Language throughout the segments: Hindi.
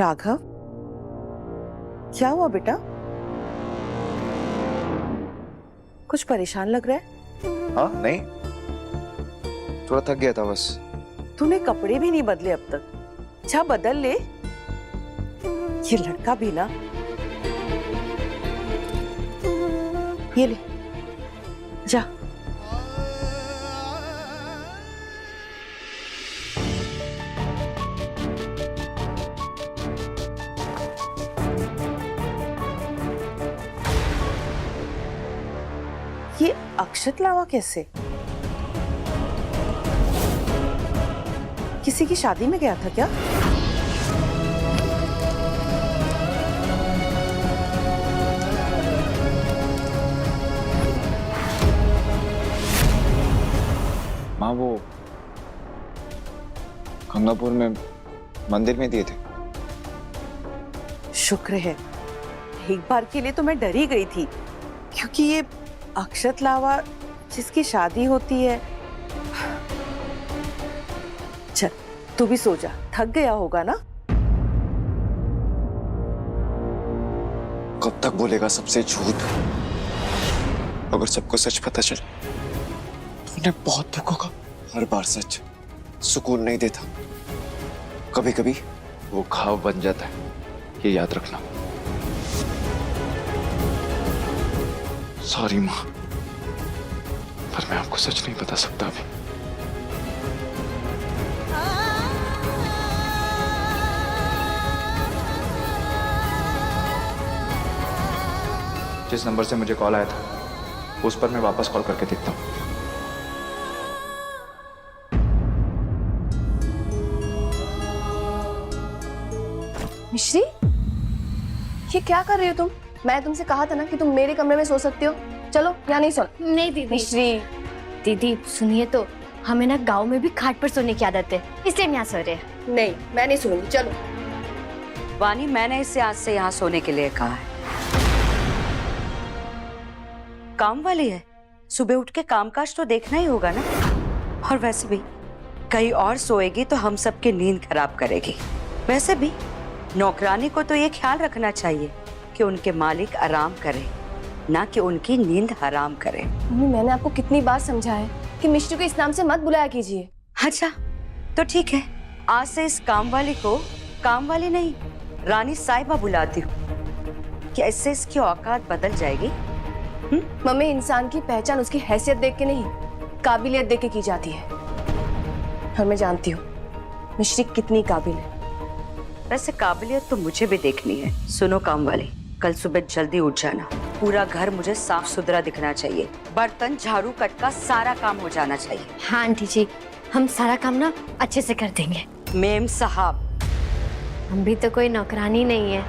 राघव, क्या हुआ बेटा? कुछ परेशान लग रहा है। हाँ नहीं, थोड़ा थक गया था बस। तूने कपड़े भी नहीं बदले अब तक, जा बदल ले। ये लड़का भी ना, ये ले जा। ये अक्षत लावा कैसे? किसी की शादी में गया था क्या? माँ वो गंगापुर में मंदिर में दिए थे। शुक्र है, एक बार के लिए तो मैं डर ही गई थी, क्योंकि ये अक्षत लावा जिसकी शादी होती है। चल तू भी सो जा, थक गया होगा ना। कब तक बोलेगा सबसे झूठ? अगर सबको सच पता चले तो उन्हें बहुत दुख होगा। हर बार सच सुकून नहीं देता, कभी कभी वो घाव बन जाता है, ये याद रखना। सॉरी माँ, पर मैं आपको सच नहीं बता सकता अभी। जिस नंबर से मुझे कॉल आया था उस पर मैं वापस कॉल करके देखता हूँ। मिश्री, ये क्या कर रही हो तुम? मैं तुमसे कहा था ना कि तुम मेरे कमरे में सो सकती हो। चलो, यहाँ नहीं सो। नहीं दीदी। मिश्री, दीदी सुनिए तो, हमें ना गांव में भी खाट पर सोने की आदत है, इसलिए हम यहाँ सो रहे हैं। नहीं मैं नहीं सोऊंगी। चलो। वानी, मैंने इससे आज से यहाँ सोने के लिए कहा है। काम वाली है, सुबह उठ के कामकाज तो देखना ही होगा ना। और वैसे भी कहीं और सोएगी तो हम सबकी नींद खराब करेगी। वैसे भी नौकरानी को तो ये ख्याल रखना चाहिए कि उनके मालिक आराम करें, ना कि उनकी नींद हराम करें। मम्मी, मैंने आपको कितनी बार समझाया है कि मिश्री को इस नाम से मत बुलाया कीजिए। अच्छा तो ठीक है, आज से इस काम वाली को काम वाली नहीं, रानी साहिबा बुलाती हूँ। क्या इससे इसकी औकात बदल जाएगी? मम्मी, इंसान की पहचान उसकी हैसियत देख के नहीं, काबिलियत देख के की जाती है। और मैं जानती हूँ मिश्री कितनी काबिल है। वैसे काबिलियत तो मुझे भी देखनी है। सुनो काम वाली, कल सुबह जल्दी उठ जाना। पूरा घर मुझे साफ सुथरा दिखना चाहिए, बर्तन झाड़ू कटका सारा काम हो जाना चाहिए। हाँ आंटी जी, हम सारा काम ना अच्छे से कर देंगे। मेम साहब, हम भी तो कोई नौकरानी नहीं है,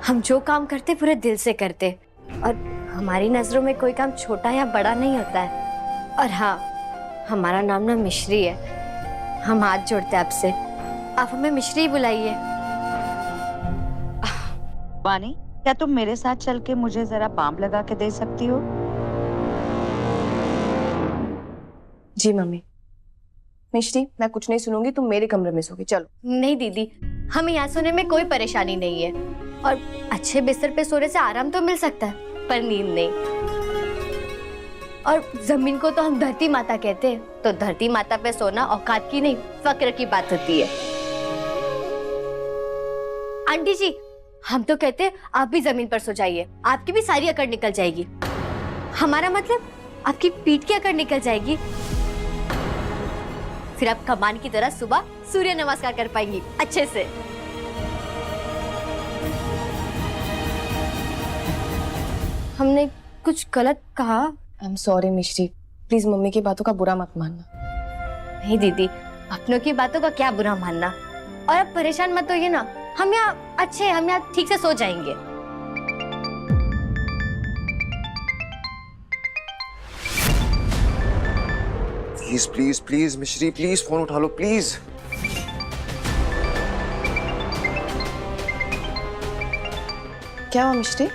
हम जो काम करते पूरे दिल से करते, और हमारी नजरों में कोई काम छोटा या बड़ा नहीं होता है। और हाँ, हमारा नाम ना मिश्री है। हम हाथ जोड़ते हैं आपसे, आप हमें मिश्री बुलाइए। वानी, क्या तुम मेरे साथ चल के मुझे जरा बाम लगा के दे सकती हो? जी मम्मी। मिश्री, मैं कुछ नहीं सुनूंगी, तुम मेरे कमरे में सोगी। चलो। नहीं दीदी, हमें यहाँ सोने में कोई परेशानी नहीं है, और अच्छे बिस्तर पे सोने से आराम तो मिल सकता है, पर नींद नहीं। और जमीन को तो हम धरती माता कहते हैं, तो धरती माता पे सोना औकात की नहीं, फक्र की बात होती है। आंटी जी, हम तो कहते हैं आप भी जमीन पर सो जाइए, आपकी भी सारी अकड़ निकल जाएगी। हमारा मतलब आपकी पीठ की अकड़ निकल जाएगी, फिर आप कमान की तरह सुबह सूर्य नमस्कार कर पाएंगी अच्छे से। हमने कुछ गलत कहा? आई एम सॉरी मिश्री, प्लीज मम्मी की बातों का बुरा मत मानना। नहीं दीदी, अपनों की बातों का क्या बुरा मानना, और अब परेशान मत होइए ना, हम यहाँ अच्छे, हम यहाँ ठीक से सो जाएंगे। प्लीज प्लीज प्लीज मिश्री, प्लीज फोन उठा लो प्लीज। क्या हुआ मिश्री?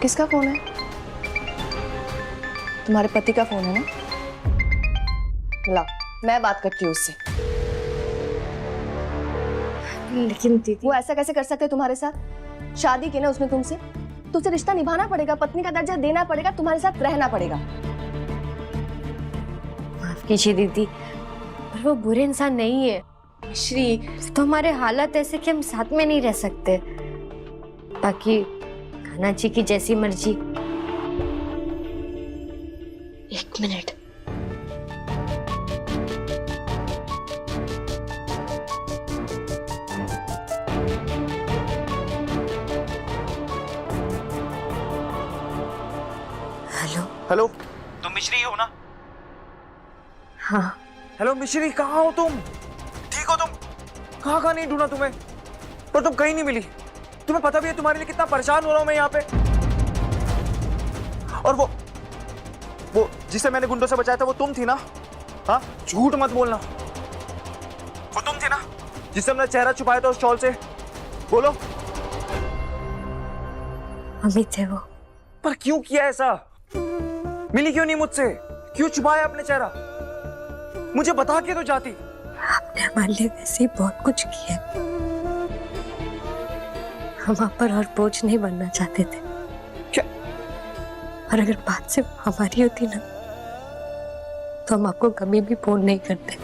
किसका फोन है? तुम्हारे पति का फोन है ना? ला, मैं बात करती हूँ उससे। लेकिन दीदी वो ऐसा कैसे कर सकते हैं तुम्हारे साथ? शादी की ना उसने तुमसे, तो उसे रिश्ता निभाना पड़ेगा, पत्नी का दर्जा देना पड़ेगा, तुम्हारे साथ रहना पड़ेगा। माफ कीजिए दीदी, पर वो बुरे इंसान नहीं है। श्री, तो हमारे हालात ऐसे कि हम साथ में नहीं रह सकते। बाकी कान्हा जी की जैसी मर्जी। एक मिनट। हेलो। हेलो, तुम मिश्री हो ना? हाँ। हेलो मिश्री, कहाँ हो तुम? ठीक हो तुम? कहाँ नहीं ढूंढा तुम्हें, पर तुम कहीं नहीं मिली। तुम्हें पता भी है तुम्हारे लिए कितना परेशान हो रहा हूँ मैं यहाँ पे। और वो जिसे मैंने गुंडों से बचाया था वो तुम थी ना? हाँ, झूठ मत बोलना। वो तुम थी ना जिससे हमने चेहरा छुपाया था उस शॉल से? बोलो। अमित है वो। पर क्यों किया ऐसा? मिली क्यों नहीं मुझसे? क्यों छुपाया अपने चेहरा? मुझे बता के तो जाती। आपने हमारे लिए वैसे ही बहुत कुछ किया। हम आप पर और बोझ नहीं बनना चाहते थे। क्या? और अगर बात सिर्फ हमारी होती ना, तो हम आपको कभी भी फोन नहीं करते।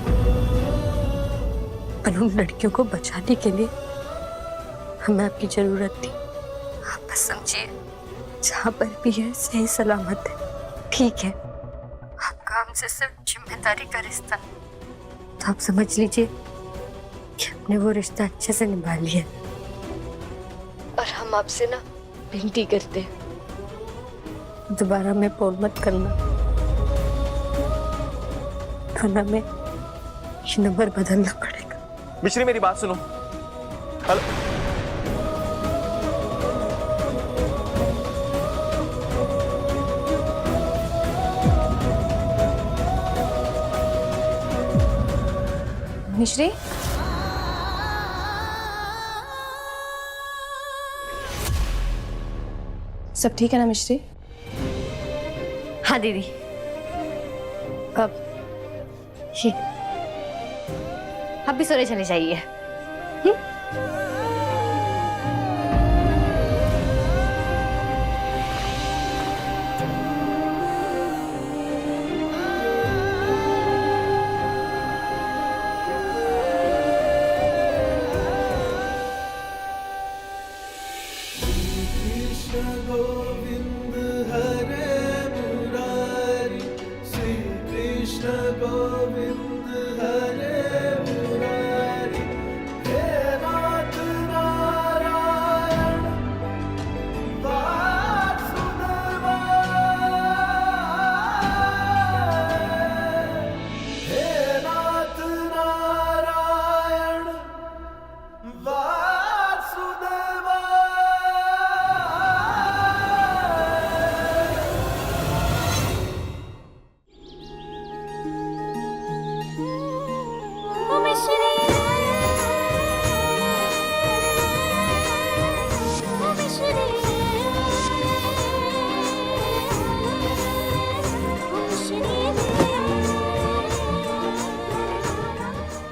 पर उन लड़कियों को बचाने के लिए हमें आपकी जरूरत थी। आप बस समझिए, जहाँ पर भी है सही सलामत है। ठीक है, आपका हमसे सिर्फ जिम्मेदारी का रिश्ता, तो आप समझ लीजिए कि हमने वो रिश्ता अच्छे से निभा लिया। और हम आपसे ना विनती करते हैं, दोबारा में फोन मत करना, वरना हमें ये नंबर बदलना पड़ेगा। मिश्री मेरी बात सुनो। हेलो, मिश्री, सब ठीक है ना मिश्री? हाँ दीदी। अब ये आप भी सोने चले जाइए।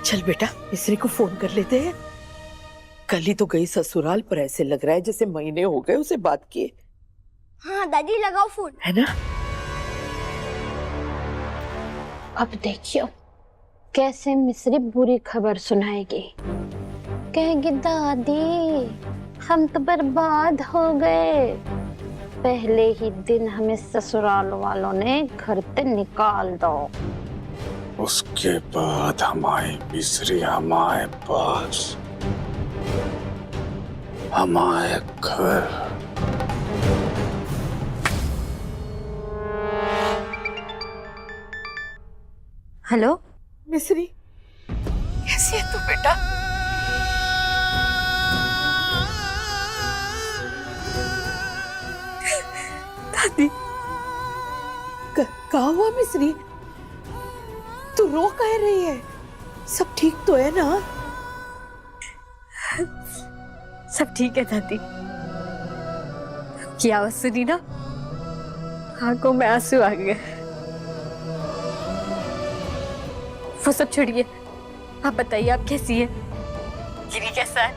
चल बेटा, मिस्री को फोन कर लेते हैं। कल ही तो गई ससुराल, पर ऐसे लग रहा है जैसे महीने हो गए उसे बात किए। हाँ दादी, लगाओ फोन। है ना? अब देखियो कैसे मिस्री बुरी खबर सुनाएगी। कहेगी दादी हम तो बर्बाद हो गए, पहले ही दिन हमें ससुराल वालों ने घर से निकाल दो। उसके बाद हमारी मिस्री हमारे पास, हमारे घर। हेलो मिस्री, कैसी है तू बेटा? दादी, कहाँ हुआ मिस्री? तू रो कह रही है? सब ठीक तो है ना? सब ठीक है दादी। की आवाज सुनी ना, आंखों में आंसू आ गए। वो सब छोड़िए, आप बताइए आप कैसी है? गिरी कैसा है?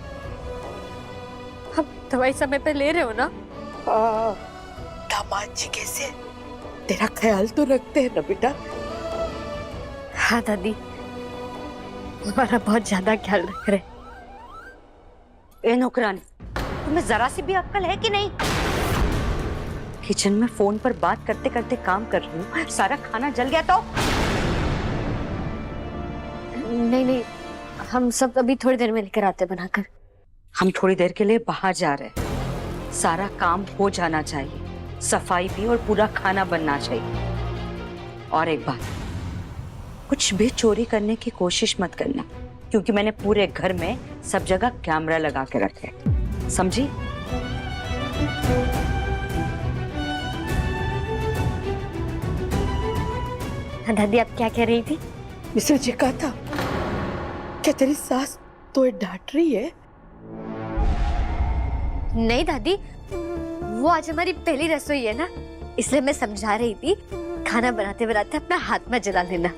अब दवाई समय पे ले रहे हो ना? दामाद जी कैसे? तेरा ख्याल तो रखते हैं ना बेटा? हाँ दादी, हमारा बहुत ज्यादा ख्याल रख रहे। ए नौकरानी, तुम्हें जरा सी भी अक्ल है कि नहीं? किचन में फोन पर बात करते करते काम कर रही हूँ, सारा खाना जल गया तो? नहीं नहीं, हम सब अभी थोड़ी देर में लेकर आते बनाकर। हम थोड़ी देर के लिए बाहर जा रहे हैं, सारा काम हो जाना चाहिए, सफाई भी और पूरा खाना बनना चाहिए। और एक बात, कुछ भी चोरी करने की कोशिश मत करना, क्योंकि मैंने पूरे घर में सब जगह कैमरा लगा के रखे, समझी? हाँ दादी, आप क्या कह रही थी? मिस्र जी कहा था क्या तेरी सास तो डांट रही है? नहीं दादी, वो आज हमारी पहली रसोई है ना, इसलिए मैं समझा रही थी खाना बनाते बनाते अपना हाथ में जला लेना।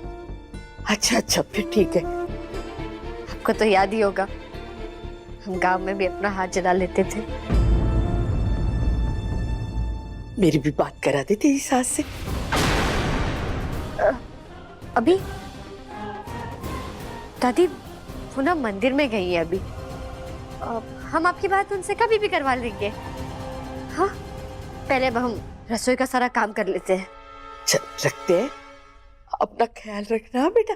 अच्छा अच्छा, फिर ठीक है। आपको तो याद ही होगा, हम गांव में भी अपना हाथ जला लेते थे। मेरी भी बात करा दे तेरी सास से। अभी दादी वो ना मंदिर में गई है अभी। हम आपकी बात उनसे कभी भी करवा लेंगे। हाँ, पहले अब हम रसोई का सारा काम कर लेते हैं। चल रखते हैं, अपना ख्याल रखना बेटा।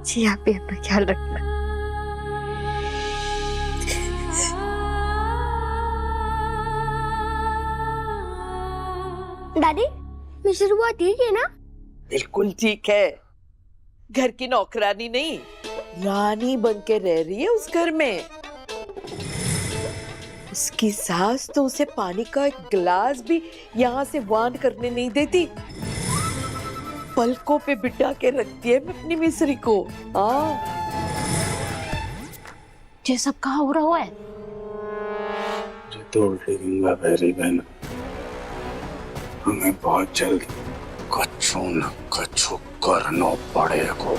जी, आप भी अपना ख्याल रखना। दादी, मिस्र बुआ ठीक है ना? बिल्कुल ठीक है। घर की नौकरानी नहीं, रानी बन के रह रही है उस घर में। उसकी सास तो उसे पानी का एक गिलास भी यहाँ से वान करने नहीं देती, पलकों पे बिठा के रखती है अपनी मिस्री को। ये सब कहाँ हो रहा है? तो उल्टी गंगा बह रही बहन, हमें बहुत जल्दी कछु न कछु करना पड़ेगा।